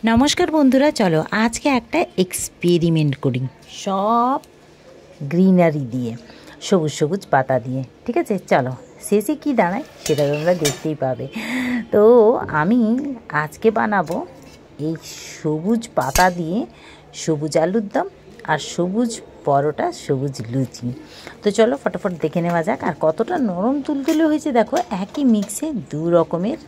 নমস্কার বন্ধুরা, চলো আজকে একটা এক্সপেরিমেন্ট করি সব গ্রিনারি দিয়ে, সবুজ সবুজ পাতা দিয়ে। ঠিক আছে, চলো শেষে কি দাঁড়ায় সেটা তোমরা দেখতেই পাবে। তো আমি আজকে বানাবো এই সবুজ পাতা দিয়ে সবুজ আলুর দম আর সবুজ পরোটা, সবুজ লুচি। তো চলো ফটাফট দেখে নেওয়া যাক। আর কতটা নরম তুলতুলে হয়েছে দেখো, একই মিক্সে দু রকমের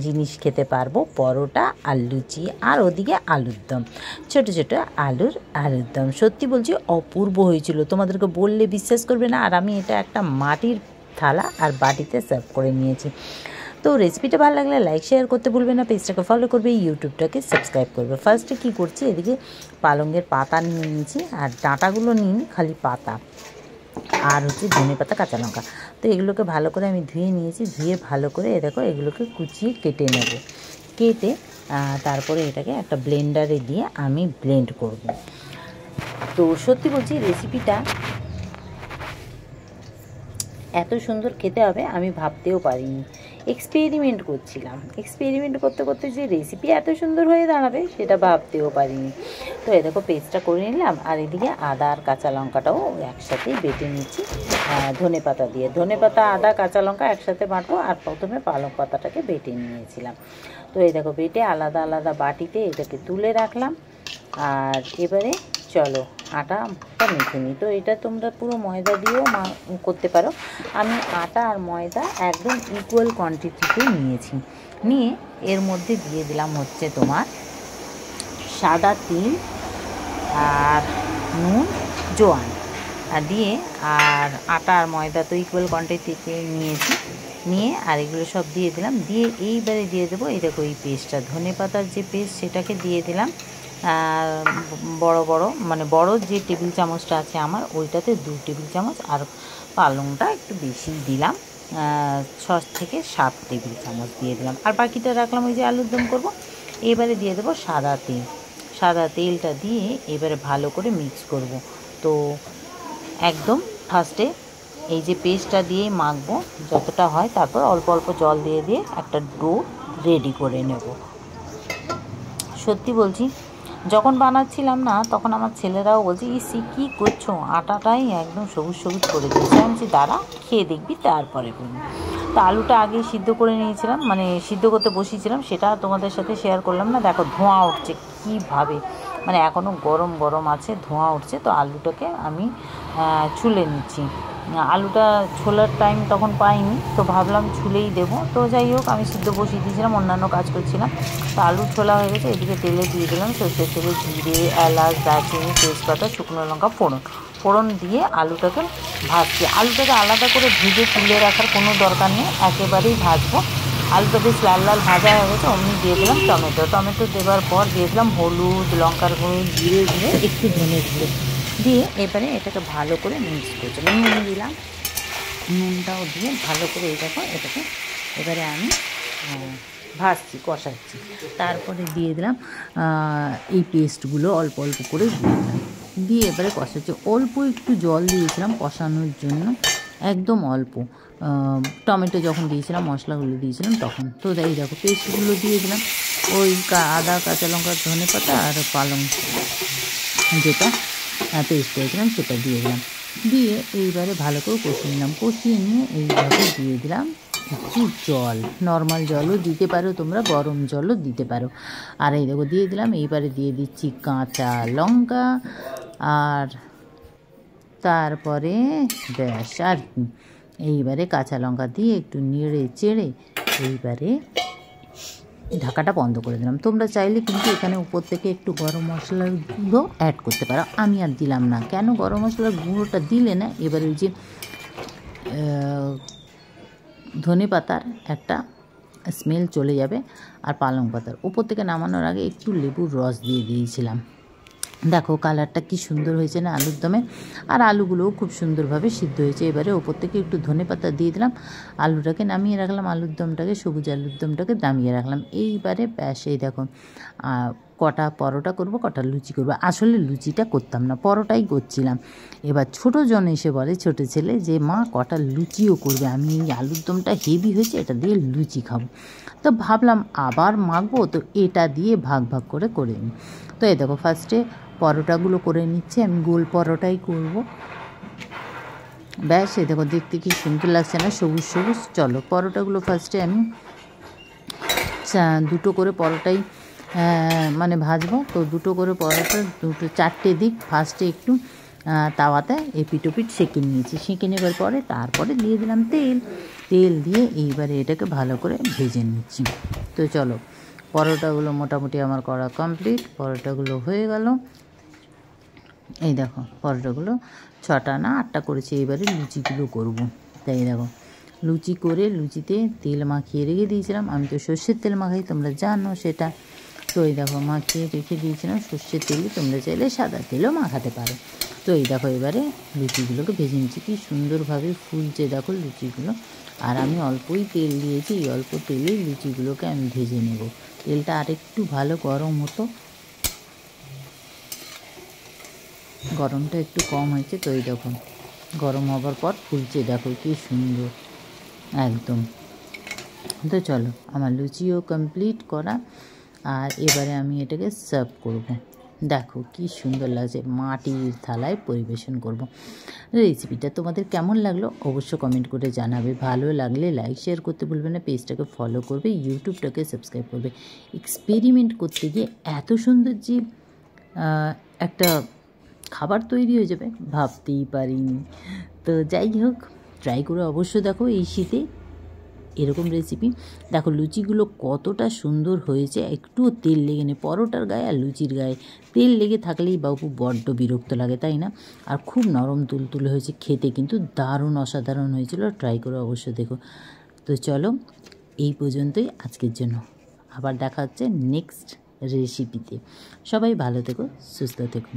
জিনিস খেতে পারবো, পরোটা আর লুচি, আর ওদিকে আলুর দম, ছোটো ছোটো আলুর দম। সত্যি বলছি অপূর্ব হয়েছিল, তোমাদেরকে বললে বিশ্বাস করবে না। আর আমি এটা একটা মাটির থালা আর বাটিতে সার্ভ করে নিয়েছি। তো রেসিপিটা ভালো লাগলে লাইক শেয়ার করতে ভুলবে না, পেজটাকে ফলো করবে, ইউটিউবটাকে সাবস্ক্রাইব করবে। ফার্স্টে কী করছি, এদিকে পালঙের পাতা নিয়ে নিয়েছি, আর ডাঁটাগুলো নিয়ে খালি পাতা, আর হচ্ছে ধনে পাতা, কাঁচা লঙ্কা। তো এগুলোকে ভালো করে আমি ধুয়ে নিয়েছি, ধুয়ে ভালো করে দেখো এগুলোকে কুচিয়ে কেটে নেব। কেটে তারপরে এটাকে একটা ব্লেন্ডারে দিয়ে আমি ব্লেন্ড করব। তো সত্যি বলছি রেসিপিটা এত সুন্দর খেতে হবে আমি ভাবতেও পারিনি। এক্সপেরিমেন্ট করছিলাম, এক্সপেরিমেন্ট করতে করতে যে রেসিপি এত সুন্দর হয়ে দাঁড়াবে সেটা ভাবতেও পারিনি। তো এ দেখো পেস্টটা করে নিলাম, আর এদিকে আদা আর কাঁচা লঙ্কাটাও একসাথেই বেটে নিচ্ছি ধনে পাতা দিয়ে। ধনে পাতা, আদা, কাঁচা লঙ্কা একসাথে বাটবো, আর প্রথমে পালং পাতাটাকে বেটে নিয়েছিলাম। তো এই দেখো বেটে আলাদা আলাদা বাটিতে এটাকে তুলে রাখলাম। আর এবারে চলো আটাটা মেখে নিই। তো এটা তোমরা পুরো ময়দা দিয়েও করতে পারো। আমি আটা আর ময়দা একদম ইকুয়াল কোয়ান্টিটিতে নিয়েছি। নিয়ে এর মধ্যে দিয়ে দিলাম হচ্ছে তোমার সাদা তিল আর নুন, জোয়ান আর দিয়ে, আর আটা আর ময়দা তো ইকুয়াল কোয়ান্টিটিতে নিয়েছি। নিয়ে আর এগুলো সব দিয়ে দিলাম। দিয়ে এইবারে দিয়ে দেবো এই দেখো এই পেস্টটা, ধনে পাতার যে পেস্ট সেটাকে দিয়ে দিলাম। বড় বড় মানে বড় যে টেবিল চামচটা আছে আমার, ওইটাতে 2 টেবিল চামচ, আর পালংটা একটু বেশি দিলাম, 6 থেকে 7 টেবিল চামচ দিয়ে দিলাম। আর বাকিটা রাখলাম ওই যে আলুর দম করবো। এবারে দিয়ে দেবো সাদা তেল। সাদা তেলটা দিয়ে এবারে ভালো করে মিক্স করব। তো একদম ফার্স্টে এই যে পেস্টটা দিয়ে মাখবো যতটা হয়, তারপর অল্প অল্প জল দিয়ে দিয়ে একটা ডো রেডি করে নেব। সত্যি বলছি যখন বানাচ্ছিলাম না, তখন আমার ছেলেরাও বলছে ইসি কী করছো, আটাটাই একদম সবুজ সবুজ করে দিয়েছে। আমি বলছি দাঁড়া খেয়ে দেখবি তারপরে বলবি। তো আলুটা আগে সিদ্ধ করে নিয়েছিলাম, মানে সিদ্ধ করতে বসিয়েছিলাম, সেটা তোমাদের সাথে শেয়ার করলাম না। দেখো ধোঁয়া উঠছে কীভাবে, মানে এখনও গরম গরম আছে, ধোঁয়া উঠছে। তো আলুটাকে আমি ছুলে নিচ্ছি। আলুটা ছোলার টাইম তখন পাইনি, তো ভাবলাম ছুলেই দেবো। তো যাই হোক আমি সিদ্ধ বসিয়ে দিয়েছিলাম, অন্যান্য কাজ করছিলাম। তো আলু ছোলা হয়ে গেছে, এদিকে তেলে দিয়ে দিলাম সর্ষের তেলে জিরে, এলাচ, দারচিনি, তেজপাতা, শুকনো লঙ্কা ফোড়ন দিয়ে আলুটাকে ভাজছি। আলুটাকে আলাদা করে ভেজে তুলে রাখার কোনো দরকার নেই, একেবারেই ভাজবো। আলুটা বেশ লাল লাল ভাজা হয়ে গেছে, অমনি দিয়ে দিলাম টমেটো দেওয়ার পর দিয়ে দিলাম হলুদ, লঙ্কার গুঁড়ো, জিরে গুঁড়ো, একটু ধনে গুঁড়ো দিয়ে এবারে এটাকে ভালো করে মিক্স করছি। নুন দিলাম, নুনটাও দিয়ে ভালো করে এই দেখো এটাকে এবারে আমি ভাজছি, কষাচ্ছি। তারপরে দিয়ে দিলাম এই পেস্টগুলো অল্প অল্প করে দিয়ে দিলাম, দিয়ে এবারে কষাচ্ছি। অল্প একটু জল দিয়েছিলাম কষানোর জন্য, একদম অল্প। টমেটো যখন দিয়েছিলাম, মশলাগুলো দিয়েছিলাম তখন। তো এই দেখো পেস্টগুলো দিয়ে দিলাম, ওই আদা, কাঁচা লঙ্কা, ধনে পাতা আর পালং যেটা পেস্ট করেছিলাম সেটা দিয়ে দিলাম। দিয়ে এইবারে ভালো করে কষিয়ে নিলাম। কষিয়ে নিয়ে এইভাবে দিয়ে দিলাম একটু জল, নর্মাল জলও দিতে পারো তোমরা, গরম জলও দিতে পারো। আর এই দেখো দিয়ে দিলাম। এইবারে দিয়ে দিচ্ছি কাঁচা লঙ্কা, আর তারপরে ব্যাস আর কি। এইবারে কাঁচা লঙ্কা দিয়ে একটু নেড়ে চেড়ে এইবারে ঢাকাটা বন্ধ করে দিলাম। তোমরা চাইলে কিন্তু এখানে উপর থেকে একটু গরম মশলার গুঁড়ো অ্যাড করতে পারো, আমি আর দিলাম না। কেন গরম মশলার গুঁড়োটা দিলে না, এবারে ওই যে ধনে পাতার একটা স্মেল চলে যাবে, আর পালং পাতার উপর থেকে নামানোর আগে একটু লেবুর রস দিয়ে দিয়েছিলাম। দেখো কালারটা কি সুন্দর হয়েছে না আলুর দমে, আর আলুগুলোও খুব সুন্দরভাবে সিদ্ধ হয়েছে। এবারে ওপর থেকে একটু ধনে পাতা দিয়ে দিলাম, আলুটাকে নামিয়ে রাখলাম, আলুর দমটাকে, সবুজ আলুর দমটাকে নামিয়ে রাখলাম। এইবারে ব্যাস এই দেখো কটা পরোটা করব, কটা লুচি করব। আসলে লুচিটা করতাম না, পরোটাই করছিলাম। এবার ছোটো জন এসে বলে, ছোটো ছেলে, যে মা কটা লুচিও করবে, আমি এই আলুর দমটা হেভি হয়েছে, এটা দিয়ে লুচি খাবো। তো ভাবলাম আবার মাখবো, তো এটা দিয়ে ভাগ ভাগ করে নিই। তো এই দেখো ফার্স্টে পরোটাগুলো করে নিচ্ছি, আমি গোল পরোটাই করব। ব্যাস, এই দেখো দেখতে কি সুন্দর লাগছে না, সবুজ সবুজ। চলো পরোটাগুলো ফার্স্টে আমি দুটো করে পরোটাই মানে ভাজবো। তো দুটো করে পরোটা, দুটো চারটে দিক ফার্স্টে একটু তাওয়াতে এপিটোপিট সেঁকে নিয়েছি। সেঁকে নেবার পরে তারপরে দিয়ে দিলাম তেল দিয়ে এইবারে এটাকে ভালো করে ভেজে নিচ্ছি। তো চলো পরোটাগুলো মোটামুটি আমার করা কমপ্লিট। পরোটাগুলো হয়ে গেল। এই দেখো পরোটাগুলো 6টা না 8টা করেছি। এবারে লুচিগুলো করব। তাই দেখো লুচি করে লুচিতে তেল মাখিয়ে রেখে দিয়েছিলাম। আমি তো সর্ষের তেল মাখাই, তোমরা জানো সেটা। তো এই দেখো মাখিয়ে রেখে দিয়েছিলাম সর্ষের তেলে, তোমরা চাইলে সাদা তেলও মাখাতে পারো। তো এই দেখো এবারে লুচিগুলোকে ভেজে নিচ্ছি। কি সুন্দরভাবে ফুলছে দেখো লুচিগুলো। আর আমি অল্পই তেল দিয়েছি, এই অল্প তেলেই লুচিগুলোকে আমি ভেজে নেব। তেলটা আরেকটু ভালো গরম হতো, গরমটা একটু কম হয়েছে। তো এই দেখো গরম হবার পর ফুলছে দেখো কি সুন্দর একদম। তো চলো আমার লুচিও কমপ্লিট করা। আর এবারে আমি এটাকে সার্ভ করব। দেখো কি সুন্দর লাগছে, মাটির থালায় পরিবেশন করব। রেসিপিটা তোমাদের কেমন লাগলো অবশ্য কমেন্ট করে জানাবে। ভালো লাগলে লাইক শেয়ার করতে ভুলবে না, পেজটাকে ফলো করবে, ইউটিউবটাকে সাবস্ক্রাইব করবে। এক্সপেরিমেন্ট করতে গিয়ে এত সুন্দর যে একটা খাবার তৈরি হয়ে যাবে ভাবতেই পারিনি। তো যাই হোক, ট্রাই করে অবশ্য দেখো এই শীতে এরকম রেসিপি। দেখো লুচিগুলো কতটা সুন্দর হয়েছে, একটুও তেল লেগে নেই। পরোটার গায়ে আর লুচির গায়ে তেল লেগে থাকলেই বাবু বড্ড বিরক্ত লাগে, তাই না? আর খুব নরম তুলতুলে হয়েছে, খেতে কিন্তু দারুণ অসাধারণ হয়েছিল। ট্রাই করে অবশ্য দেখো। তো চলো এই পর্যন্তই আজকের জন্য, আবার দেখা হচ্ছে নেক্সট রেসিপিতে। সবাই ভালো থেকো, সুস্থ থেকো,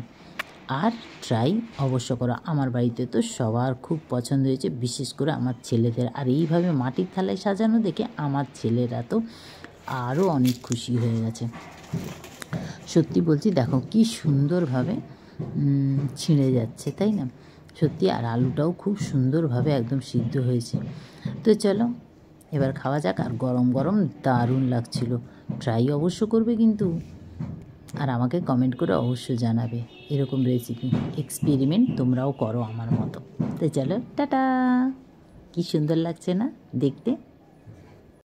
আর ট্রাই অবশ্য করো। আমার বাড়িতে তো সবার খুব পছন্দ হয়েছে, বিশেষ করে আমার ছেলেদের। আর এইভাবে মাটির থালায় সাজানো দেখে আমার ছেলেরা তো আরও অনেক খুশি হয়ে গেছে। সত্যি বলছি দেখো কি সুন্দরভাবে ছিঁড়ে যাচ্ছে, তাই না? সত্যি। আর আলুটাও খুব সুন্দরভাবে একদম সিদ্ধ হয়েছে। তো চলো এবার খাওয়া যাক। আর গরম গরম দারুণ লাগছিল। ট্রাই অবশ্য করবে কিন্তু, আর আমাকে কমেন্ট করে অবশ্যই জানাবে এরকম রেসিপি এক্সপেরিমেন্ট তোমরাও করো আমার মতো। তো চলো টাটা। কি সুন্দর লাগছে না দেখতে?